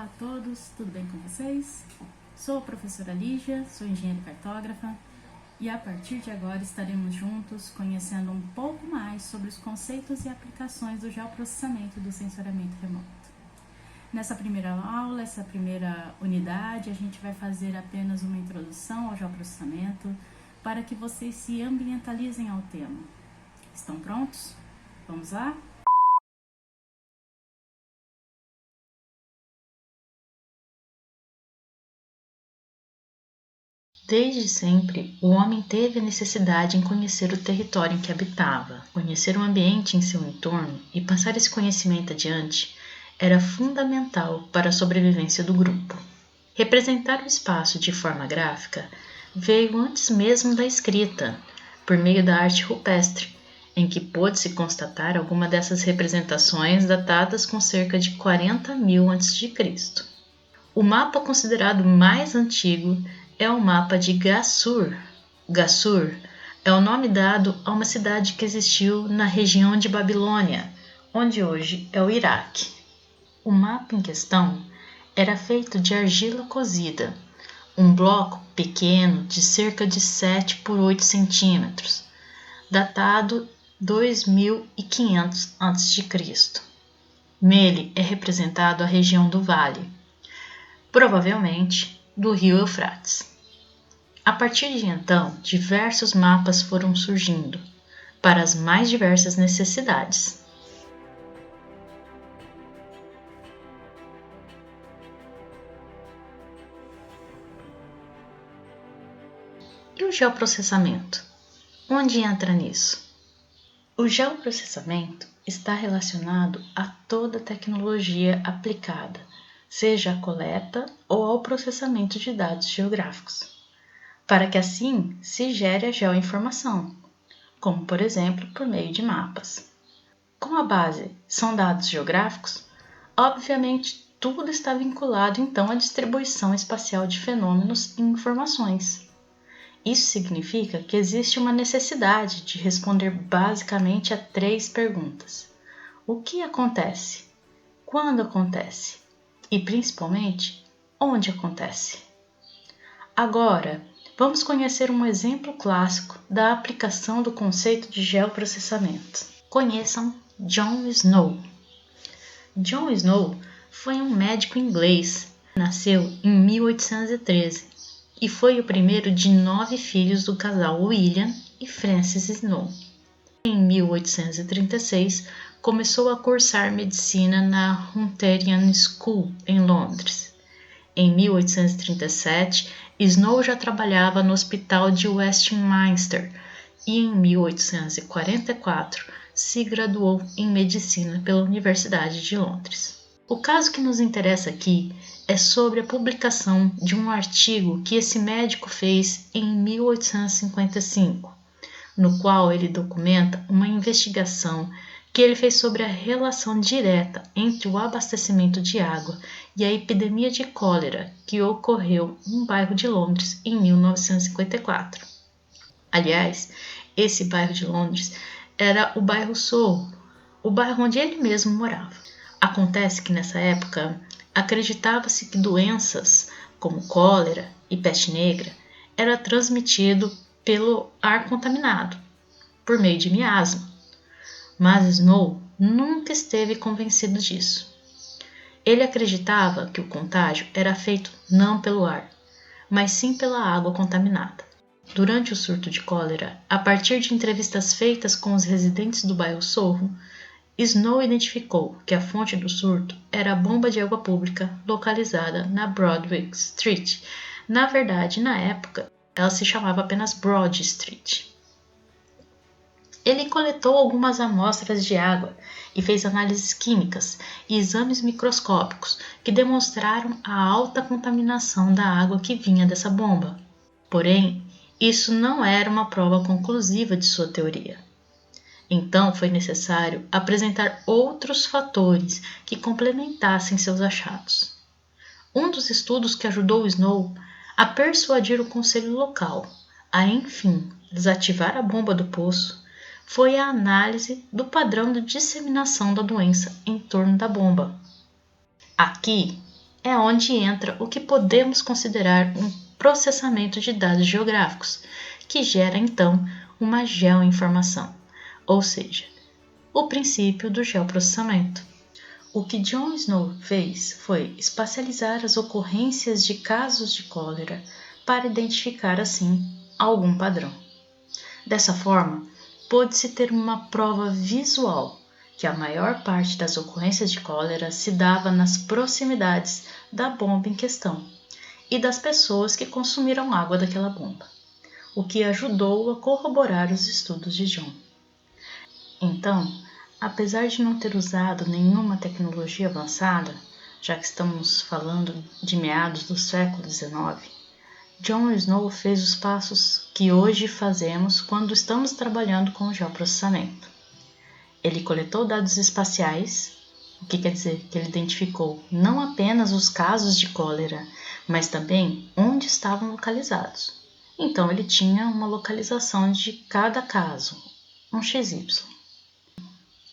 Olá a todos, tudo bem com vocês? Sou a professora Lígia, sou engenheira cartógrafa e a partir de agora estaremos juntos conhecendo um pouco mais sobre os conceitos e aplicações do geoprocessamento e do sensoriamento remoto. Nessa primeira aula, essa primeira unidade, a gente vai fazer apenas uma introdução ao geoprocessamento para que vocês se ambientalizem ao tema. Estão prontos? Vamos lá? Desde sempre, o homem teve a necessidade em conhecer o território em que habitava. Conhecer o ambiente em seu entorno e passar esse conhecimento adiante era fundamental para a sobrevivência do grupo. Representar o espaço de forma gráfica veio antes mesmo da escrita, por meio da arte rupestre, em que pôde-se constatar alguma dessas representações datadas com cerca de 40.000 a.C. O mapa considerado mais antigo é o mapa de Gassur. Gassur é o nome dado a uma cidade que existiu na região de Babilônia, onde hoje é o Iraque. O mapa em questão era feito de argila cozida, um bloco pequeno de cerca de 7 por 8 centímetros, datado 2500 a.C. Nele é representado a região do vale, provavelmente do rio Eufrates. A partir de então, diversos mapas foram surgindo, para as mais diversas necessidades. E o geoprocessamento? Onde entra nisso? O geoprocessamento está relacionado a toda tecnologia aplicada, seja a coleta ou ao processamento de dados geográficos, para que assim se gere a geoinformação, como por exemplo por meio de mapas. Como a base são dados geográficos, obviamente tudo está vinculado então à distribuição espacial de fenômenos e informações. Isso significa que existe uma necessidade de responder basicamente a 3 perguntas: o que acontece? Quando acontece? E principalmente, onde acontece? Agora, vamos conhecer um exemplo clássico da aplicação do conceito de geoprocessamento. Conheçam John Snow. John Snow foi um médico inglês. Nasceu em 1813 e foi o primeiro de 9 filhos do casal William e Frances Snow. Em 1836, começou a cursar medicina na Hunterian School, em Londres. Em 1837, Snow já trabalhava no Hospital de Westminster e em 1844 se graduou em medicina pela Universidade de Londres. O caso que nos interessa aqui é sobre a publicação de um artigo que esse médico fez em 1855, no qual ele documenta uma investigação que ele fez sobre a relação direta entre o abastecimento de água e a epidemia de cólera que ocorreu num bairro de Londres em 1954. Aliás, esse bairro de Londres era o bairro Soho, o bairro onde ele mesmo morava. Acontece que nessa época acreditava-se que doenças como cólera e peste negra era transmitido pelo ar contaminado, por meio de miasma. Mas Snow nunca esteve convencido disso. Ele acreditava que o contágio era feito não pelo ar, mas sim pela água contaminada. Durante o surto de cólera, a partir de entrevistas feitas com os residentes do bairro Soho, Snow identificou que a fonte do surto era a bomba de água pública localizada na Broadway Street. Na verdade, na época, ela se chamava apenas Broad Street. Ele coletou algumas amostras de água e fez análises químicas e exames microscópicos que demonstraram a alta contaminação da água que vinha dessa bomba. Porém, isso não era uma prova conclusiva de sua teoria. Então foi necessário apresentar outros fatores que complementassem seus achados. Um dos estudos que ajudou Snow a persuadir o conselho local a, enfim, desativar a bomba do poço foi a análise do padrão de disseminação da doença em torno da bomba. Aqui é onde entra o que podemos considerar um processamento de dados geográficos, que gera então uma geoinformação, ou seja, o princípio do geoprocessamento. O que John Snow fez foi espacializar as ocorrências de casos de cólera para identificar, assim, algum padrão. Dessa forma, pôde-se ter uma prova visual que a maior parte das ocorrências de cólera se dava nas proximidades da bomba em questão e das pessoas que consumiram água daquela bomba, o que ajudou a corroborar os estudos de John. Então, apesar de não ter usado nenhuma tecnologia avançada, já que estamos falando de meados do século XIX, John Snow fez os passos que hoje fazemos quando estamos trabalhando com o geoprocessamento. Ele coletou dados espaciais, o que quer dizer que ele identificou não apenas os casos de cólera, mas também onde estavam localizados. Então ele tinha uma localização de cada caso, um XY.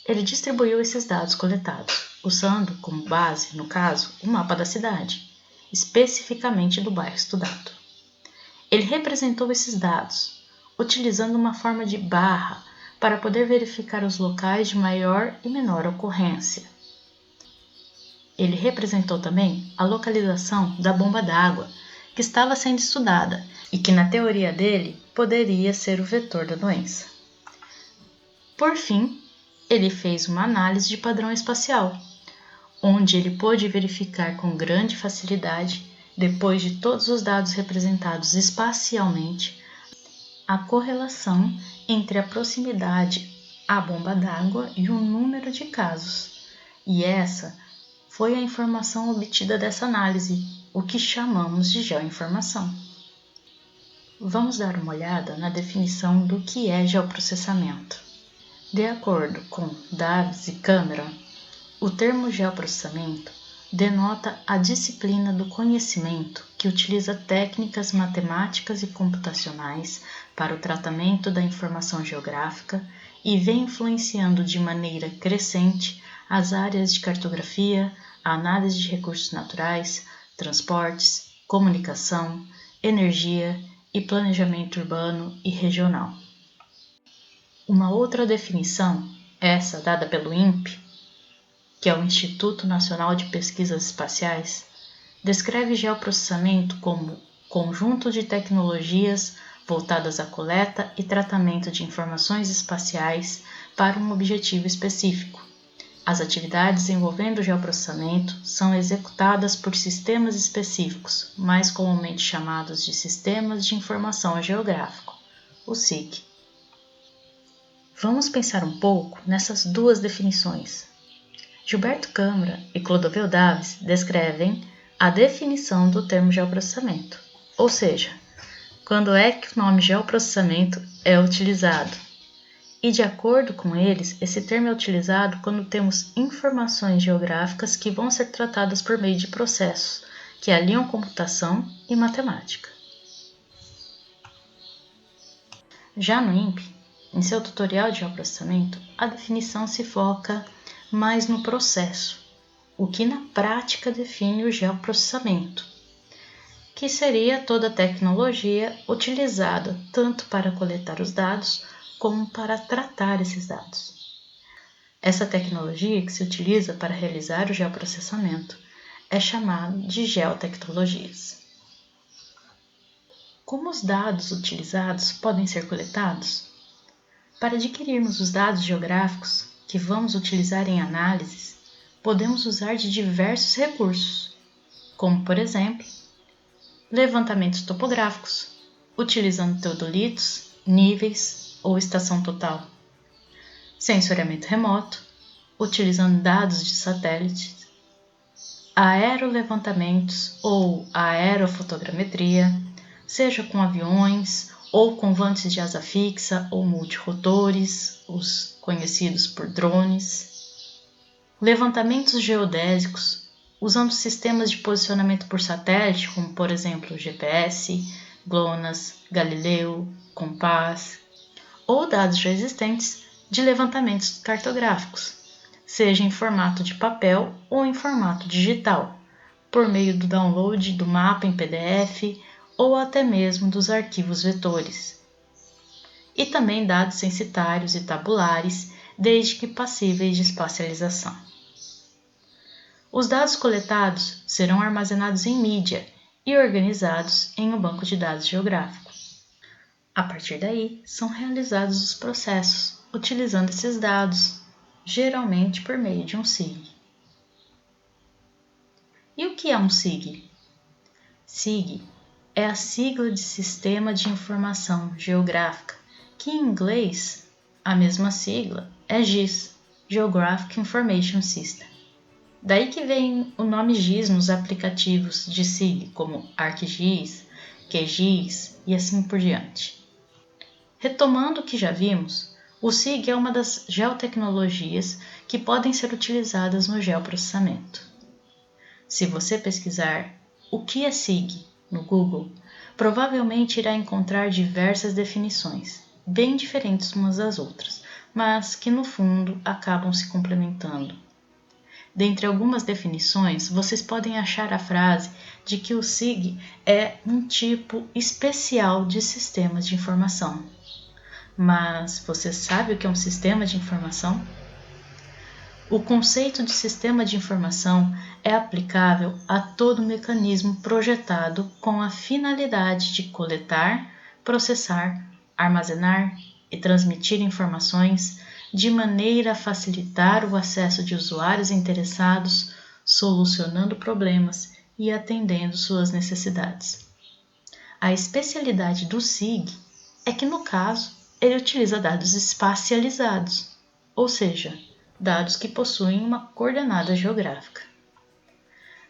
Ele distribuiu esses dados coletados, usando como base, no caso, o mapa da cidade, especificamente do bairro estudado. Ele representou esses dados, utilizando uma forma de barra para poder verificar os locais de maior e menor ocorrência. Ele representou também a localização da bomba d'água, que estava sendo estudada e que, na teoria dele, poderia ser o vetor da doença. Por fim, ele fez uma análise de padrão espacial, onde ele pôde verificar com grande facilidade, depois de todos os dados representados espacialmente, a correlação entre a proximidade à bomba d'água e o número de casos. E essa foi a informação obtida dessa análise, o que chamamos de geoinformação. Vamos dar uma olhada na definição do que é geoprocessamento. De acordo com Davis e Cameron, o termo geoprocessamento denota a disciplina do conhecimento que utiliza técnicas matemáticas e computacionais para o tratamento da informação geográfica e vem influenciando de maneira crescente as áreas de cartografia, análise de recursos naturais, transportes, comunicação, energia e planejamento urbano e regional. Uma outra definição, essa dada pelo INPE, que é o Instituto Nacional de Pesquisas Espaciais, descreve geoprocessamento como conjunto de tecnologias voltadas à coleta e tratamento de informações espaciais para um objetivo específico. As atividades envolvendo o geoprocessamento são executadas por sistemas específicos, mais comumente chamados de Sistemas de Informação Geográfico, o SIG. Vamos pensar um pouco nessas duas definições. Gilberto Câmara e Clodovil Davis descrevem a definição do termo geoprocessamento, ou seja, quando é que o nome geoprocessamento é utilizado. E de acordo com eles, esse termo é utilizado quando temos informações geográficas que vão ser tratadas por meio de processos que aliam computação e matemática. Já no INPE, em seu tutorial de geoprocessamento, a definição se foca mais no processo, o que na prática define o geoprocessamento, que seria toda a tecnologia utilizada tanto para coletar os dados como para tratar esses dados. Essa tecnologia que se utiliza para realizar o geoprocessamento é chamada de geotecnologias. Como os dados utilizados podem ser coletados? Para adquirirmos os dados geográficos que vamos utilizar em análises, podemos usar de diversos recursos, como, por exemplo, levantamentos topográficos, utilizando teodolitos, níveis ou estação total, sensoriamento remoto, utilizando dados de satélites, aerolevantamentos ou aerofotogrametria, seja com aviões ou com volantes de asa fixa ou multirotores, os conhecidos por drones, levantamentos geodésicos, usando sistemas de posicionamento por satélite, como por exemplo GPS, GLONASS, Galileu, Compass, ou dados já existentes de levantamentos cartográficos, seja em formato de papel ou em formato digital, por meio do download do mapa em PDF ou até mesmo dos arquivos vetores. E também dados censitários e tabulares, desde que passíveis de espacialização. Os dados coletados serão armazenados em mídia e organizados em um banco de dados geográfico. A partir daí, são realizados os processos, utilizando esses dados, geralmente por meio de um SIG. E o que é um SIG? SIG é a sigla de Sistema de Informação Geográfica, que em inglês, a mesma sigla é GIS, Geographic Information System. Daí que vem o nome GIS nos aplicativos de SIG, como ArcGIS, QGIS e assim por diante. Retomando o que já vimos, o SIG é uma das geotecnologias que podem ser utilizadas no geoprocessamento. Se você pesquisar o que é SIG no Google, provavelmente irá encontrar diversas definições, bem diferentes umas das outras, mas que no fundo acabam se complementando. Dentre algumas definições, vocês podem achar a frase de que o SIG é um tipo especial de sistemas de informação. Mas você sabe o que é um sistema de informação? O conceito de sistema de informação é aplicável a todo mecanismo projetado com a finalidade de coletar, processar, armazenar e transmitir informações de maneira a facilitar o acesso de usuários interessados, solucionando problemas e atendendo suas necessidades. A especialidade do SIG é que, no caso, ele utiliza dados espacializados, ou seja, dados que possuem uma coordenada geográfica.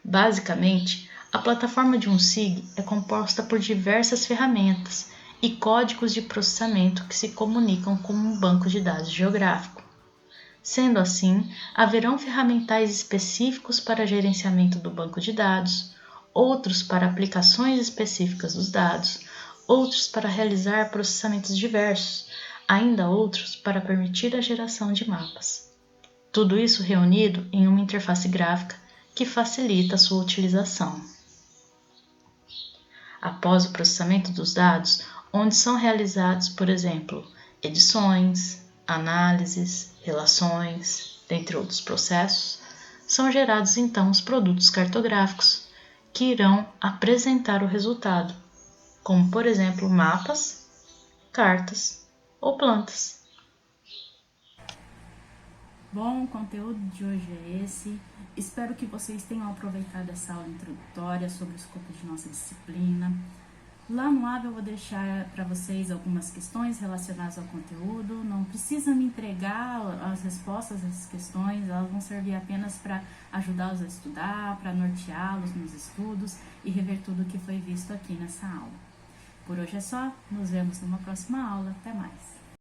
Basicamente, a plataforma de um SIG é composta por diversas ferramentas e códigos de processamento que se comunicam com um banco de dados geográfico. Sendo assim, haverão ferramentais específicos para gerenciamento do banco de dados, outros para aplicações específicas dos dados, outros para realizar processamentos diversos, ainda outros para permitir a geração de mapas. Tudo isso reunido em uma interface gráfica que facilita a sua utilização. Após o processamento dos dados, onde são realizados, por exemplo, edições, análises, relações, dentre outros processos, são gerados então os produtos cartográficos, que irão apresentar o resultado, como por exemplo mapas, cartas ou plantas. Bom, o conteúdo de hoje é esse. Espero que vocês tenham aproveitado essa aula introdutória sobre o escopo de nossa disciplina. Lá no AVE eu vou deixar para vocês algumas questões relacionadas ao conteúdo. Não precisa me entregar as respostas a essas questões, elas vão servir apenas para ajudá-los a estudar, para norteá-los nos estudos e rever tudo o que foi visto aqui nessa aula. Por hoje é só, nos vemos numa próxima aula. Até mais!